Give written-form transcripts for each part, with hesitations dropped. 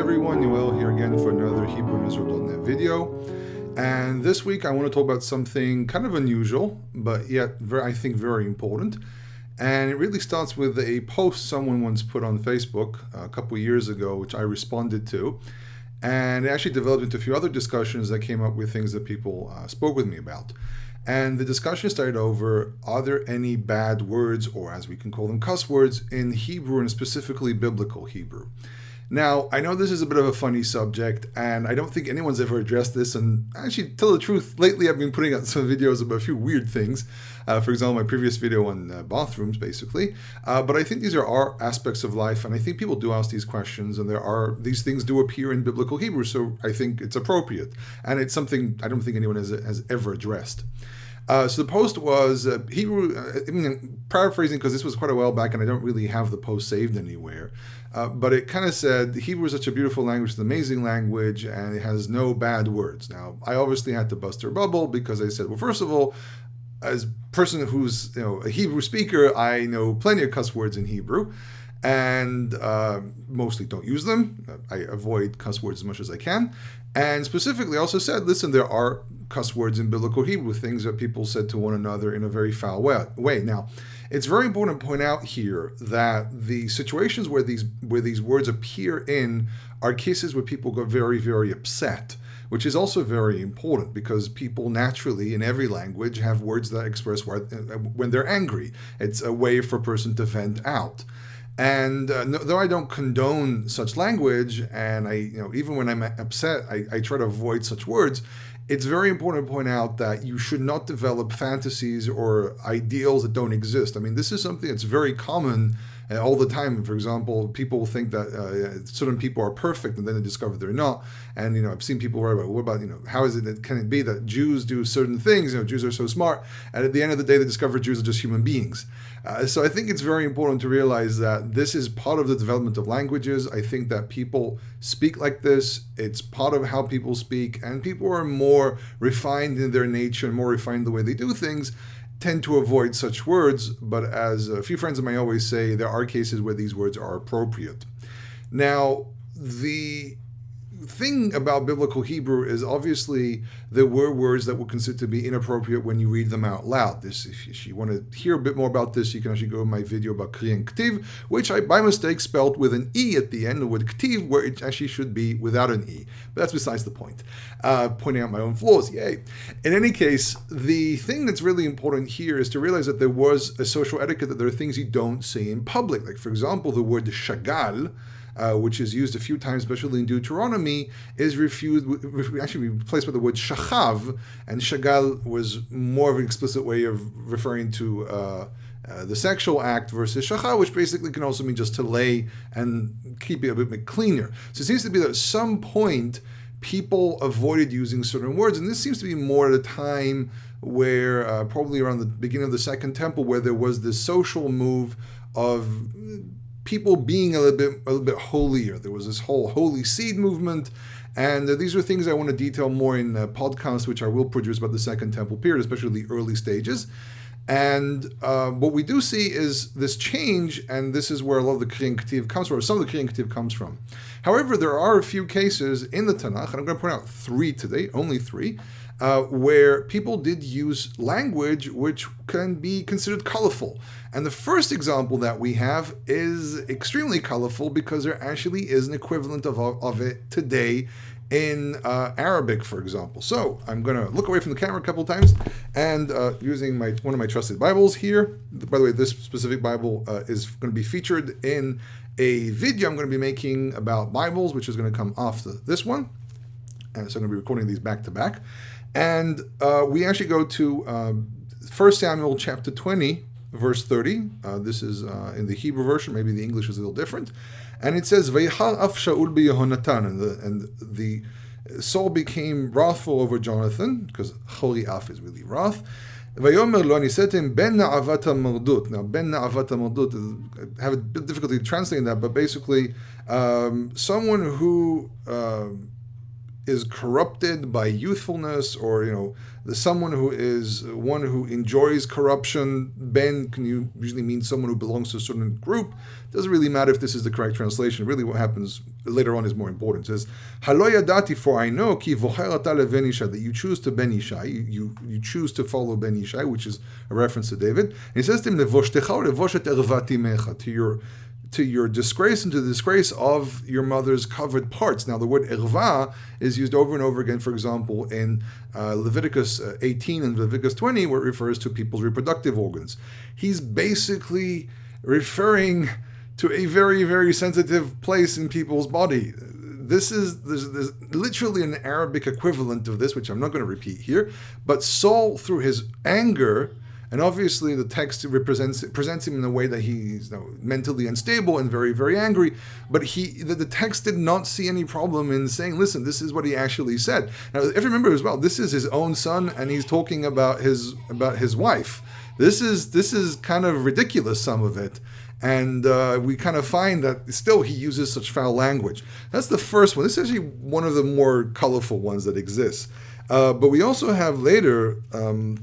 everyone, Noel here again for another HebrewIsrael.net video. And this week I want to talk about something kind of unusual, but yet I think very important. And it really starts with a post someone once put on Facebook a couple years ago, which I responded to. And it actually developed into a few other discussions that came up with things that people spoke with me about. And the discussion started over, are there any bad words, or as we can call them, cuss words, in Hebrew, and specifically biblical Hebrew? Now, I know this is a bit of a funny subject, and I don't think anyone's ever addressed this, and actually, to tell the truth, lately I've been putting out some videos about a few weird things. For example, my previous video on bathrooms, basically. But I think these are our aspects of life, and I think people do ask these questions, and these things do appear in biblical Hebrew, so I think it's appropriate. And it's something I don't think anyone has ever addressed. So the post was Hebrew, paraphrasing because this was quite a while back and I don't really have the post saved anywhere, but it kind of said, Hebrew is such a beautiful language, it's an amazing language, and it has no bad words. Now, I obviously had to bust their bubble because I said, well, first of all, as a person who's a Hebrew speaker, I know plenty of cuss words in Hebrew, and mostly don't use them. I avoid cuss words as much as I can. And specifically also said, listen, there are cuss words in biblical Hebrew, things that people said to one another in a very foul way. Now, it's very important to point out here that the situations where these words appear in are cases where people got very, very upset, which is also very important because people naturally in every language have words that express when they're angry. It's a way for a person to vent out. And though I don't condone such language, and even when I'm upset, I try to avoid such words, it's very important to point out that you should not develop fantasies or ideals that don't exist. I mean, this is something that's very common all the time. For example, people think that certain people are perfect, and then they discover they're not. And I've seen people write about, what about how can it be that Jews do certain things? Jews are so smart, and at the end of the day, they discover Jews are just human beings. So I think it's very important to realize that this is part of the development of languages. I think that people speak like this. It's part of how people speak, and people are more refined in their nature and more refined in the way they do things, tend to avoid such words. But as a few friends of mine always say, there are cases where these words are appropriate. Now, the thing about biblical Hebrew is obviously there were words that were considered to be inappropriate when you read them out loud. If you want to hear a bit more about this, you can actually go to my video about Kri and Ktiv, which I by mistake spelled with an E at the end, with Ktiv, where it actually should be without an E. But that's besides the point. Pointing out my own flaws, yay. In any case, the thing that's really important here is to realize that there was a social etiquette, that there are things you don't say in public. Like, for example, the word shagal, which is used a few times, especially in Deuteronomy, is actually replaced by the word shachav, and shagal was more of an explicit way of referring to the sexual act versus shachav, which basically can also mean just to lay and keep it a bit cleaner. So it seems to be that at some point people avoided using certain words, and this seems to be more at a time where probably around the beginning of the Second Temple, where there was this social move of people being a little bit holier. There was this whole holy seed movement, and these are things I want to detail more in podcasts, which I will produce about the Second Temple period, especially the early stages. And what we do see is this change, and this is where a lot of the Kri and Ktiv comes from, or some of the Kri and Ktiv comes from. However, there are a few cases in the Tanakh, and I'm going to point out three today, only three, where people did use language which can be considered colorful. And the first example that we have is extremely colorful because there actually is an equivalent of it today in Arabic, for example. So I'm going to look away from the camera a couple of times and using one of my trusted Bibles here. By the way, this specific Bible is going to be featured in a video I'm going to be making about Bibles, which is going to come after this one. And so I'm going to be recording these back to back. And we actually go to 1 Samuel chapter 20, verse 30. This is in the Hebrew version. Maybe the English is a little different. And it says, "Vayihar af Shaul b'Yehonatan," and the Saul became wrathful over Jonathan, because Choli af is really wrath. Vayomer lo, and he said to him, "Ben na'avat ha'mordut." Now, Ben na'avat ha'mordut, I have a bit difficulty translating that, but basically, someone who is corrupted by youthfulness, or someone who is one who enjoys corruption. Ben can usually mean someone who belongs to a certain group. Doesn't really matter if this is the correct translation. Really, what happens later on is more important. It says, "Halo yadati, for I know ki vocher ata leven Ishai," that you choose to Ben Ishai, you choose to follow Ben Ishai, which is a reference to David. And he says to him, "Levoshtecha levoshet ervati mecha," to your disgrace and to the disgrace of your mother's covered parts. Now, the word erva is used over and over again, for example, in Leviticus 18 and Leviticus 20, where it refers to people's reproductive organs. He's basically referring to a very, very sensitive place in people's body. There's literally an Arabic equivalent of this, which I'm not going to repeat here, but Saul, through his anger, and obviously the text presents him in a way that he's mentally unstable and very, very angry. But the text did not see any problem in saying, listen, this is what he actually said. Now, if you remember as well, this is his own son, and he's talking about his wife. This is kind of ridiculous, some of it. And we kind of find that still he uses such foul language. That's the first one. This is actually one of the more colorful ones that exists. But we also have later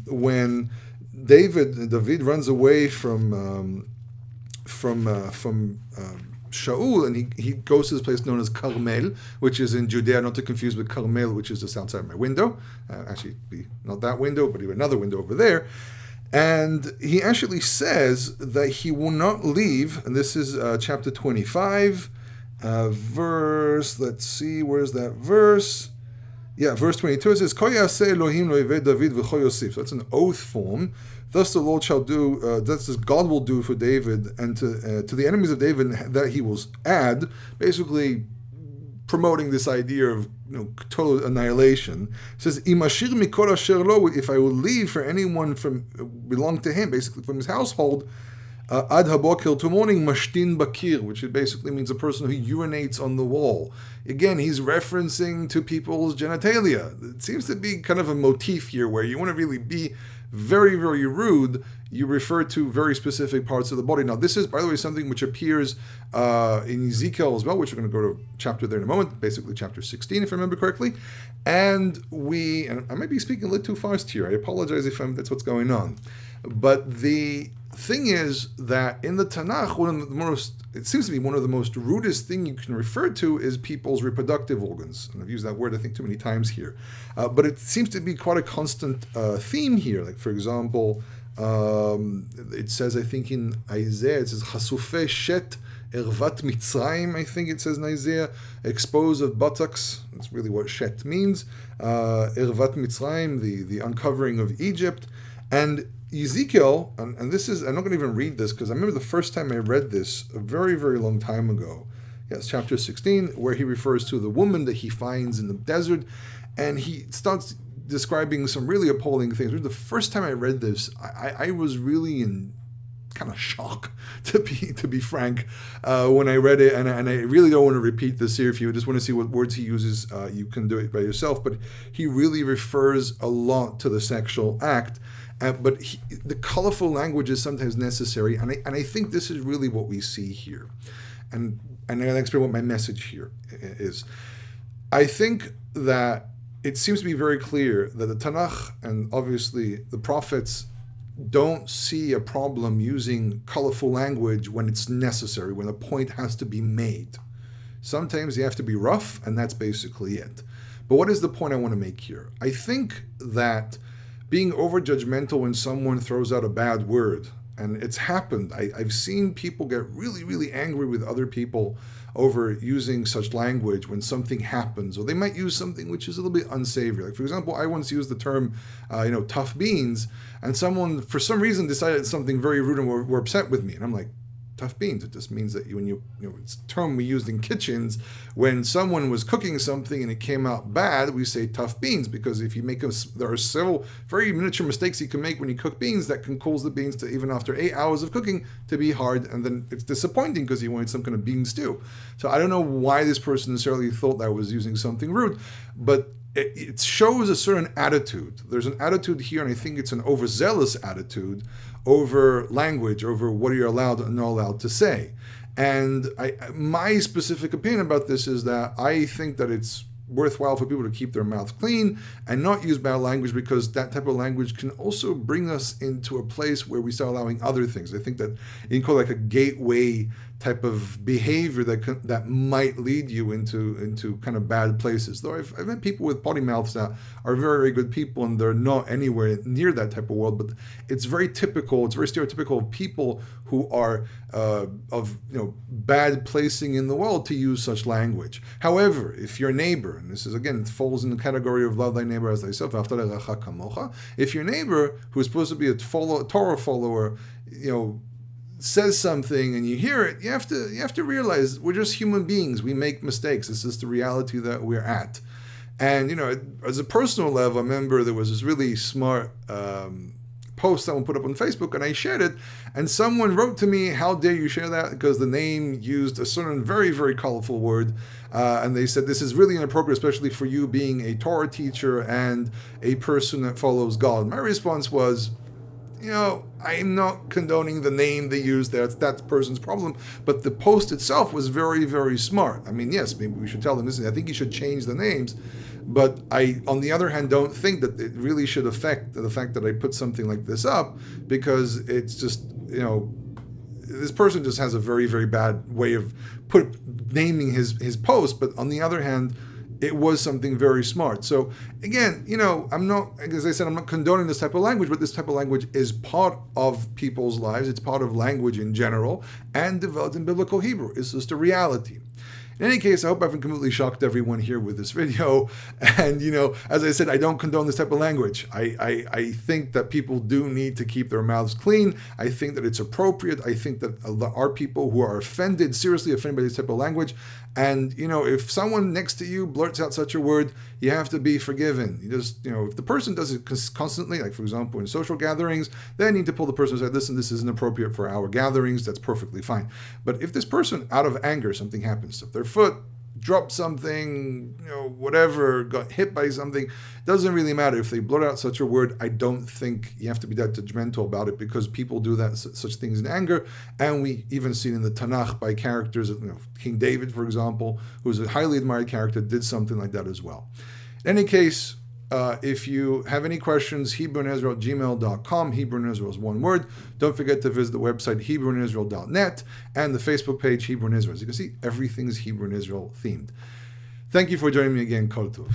when David runs away from Shaul, and he goes to this place known as Carmel, which is in Judea, not to confuse with Carmel, which is just outside my window. Actually, not that window, but even another window over there. And he actually says that he will not leave, and this is chapter 25, verse, let's see, where's that verse? Yeah, verse 22, it says, Ko yaseh Elohim lo'evei David v'cho yosif. So that's an oath form. Thus the Lord shall do, thus God will do for David, and to the enemies of David that he will add, basically promoting this idea of total annihilation. It says, Imashir mikol asher lo, if I will leave for anyone from belong to him, basically from his household, ad haboker, to morning, mashtin bakir, which it basically means a person who urinates on the wall. Again, he's referencing to people's genitalia. It seems to be kind of a motif here where you want to really be very, very rude. You refer to very specific parts of the body. Now, this is, by the way, something which appears in Ezekiel as well, which we're going to go to chapter there in a moment, basically chapter 16, if I remember correctly. And I might be speaking a little too fast here. I apologize if that's what's going on. But the thing is that in the Tanakh, it seems to be one of the most rudest thing you can refer to is people's reproductive organs. And I've used that word, I think, too many times here. But it seems to be quite a constant theme here. Like, for example, it says, I think in Isaiah, it says, Chasufei Shet Ervat Mitzrayim, I think it says in Isaiah, expose of buttocks. That's really what Shet means. Ervat Mitzrayim, the uncovering of Egypt. And Ezekiel, and this is, I'm not going to even read this because I remember the first time I read this a very, very long time ago. Yes, chapter 16, where he refers to the woman that he finds in the desert, and he starts describing some really appalling things. The first time I read this, I was really in kind of shock, to be frank, when I read it, and I really don't want to repeat this here. If you just want to see what words he uses, you can do it by yourself, but he really refers a lot to the sexual act. But the colorful language is sometimes necessary, and I think this is really what we see here. And I'll explain what my message here is. I think that it seems to be very clear that the Tanakh and obviously the prophets don't see a problem using colorful language when it's necessary, when a point has to be made. Sometimes you have to be rough, and that's basically it. But what is the point I want to make here? I think that being over-judgmental when someone throws out a bad word, and it's happened. I've seen people get really, really angry with other people over using such language when something happens, or they might use something which is a little bit unsavory. Like, for example, I once used the term, tough beans, and someone, for some reason, decided something very rude and were upset with me. And I'm like, tough beans. It just means that it's a term we used in kitchens. When someone was cooking something and it came out bad, we say tough beans, because if you there are several very miniature mistakes you can make when you cook beans that can cause the beans to, even after 8 hours of cooking, to be hard, and then it's disappointing because you wanted some kind of bean stew. So I don't know why this person necessarily thought that I was using something rude, but it shows a certain attitude. There's an attitude here, and I think it's an overzealous attitude over language, over what you're allowed and not allowed to say. And my specific opinion about this is that I think that it's worthwhile for people to keep their mouths clean and not use bad language, because that type of language can also bring us into a place where we start allowing other things. I think that you can call it like a gateway type of behavior that might lead you into kind of bad places. Though I've met people with potty mouths that are very, very good people, and they're not anywhere near that type of world. But it's very typical. It's very stereotypical of people who are of bad placing in the world to use such language. However, if your neighbor, and this is again falls in the category of love thy neighbor as thyself, if your neighbor, who is supposed to be a Torah follower, says something and you hear it, you have to realize we're just human beings. We make mistakes. This is the reality that we're at. And as a personal level, I remember there was this really smart post someone put up on Facebook, and I shared it, and someone wrote to me, "How dare you share that?" Because the name used a certain very, very colorful word, and they said this is really inappropriate, especially for you being a Torah teacher and a person that follows God. My response was, I'm not condoning the name they used there. It's that person's problem. But the post itself was very, very smart. I mean, yes, maybe we should tell them, listen, I think you should change the names. But I, on the other hand, don't think that it really should affect the fact that I put something like this up, because it's just, this person just has a very, very bad way of naming his post. But on the other hand, it was something very smart. So again, I'm not, as I said, I'm not condoning this type of language, but this type of language is part of people's lives. It's part of language in general, and developed in biblical Hebrew. It's just a reality. In any case, I hope I haven't completely shocked everyone here with this video. And, as I said, I don't condone this type of language. I think that people do need to keep their mouths clean. I think that it's appropriate. I think that there are people who are offended, seriously offended by this type of language. And, if someone next to you blurts out such a word, you have to be forgiven. You just, if the person does it constantly, like for example, in social gatherings, then you need to pull the person and say, listen, this isn't appropriate for our gatherings. That's perfectly fine. But if this person, out of anger, something happens, if their foot dropped something, whatever, got hit by something, doesn't really matter. If they blurt out such a word, I don't think you have to be that judgmental about it, because people do that such things in anger. And we even seen in the Tanakh by characters, King David, for example, who's a highly admired character, did something like that as well. In any case, if you have any questions, HebrewInIsrael@gmail.com. Hebrew in Israel is one word. Don't forget to visit the website HebrewInIsrael.net and the Facebook page Hebrew in Israel. As you can see, everything is Hebrew in Israel themed. Thank you for joining me again. Kol Tov.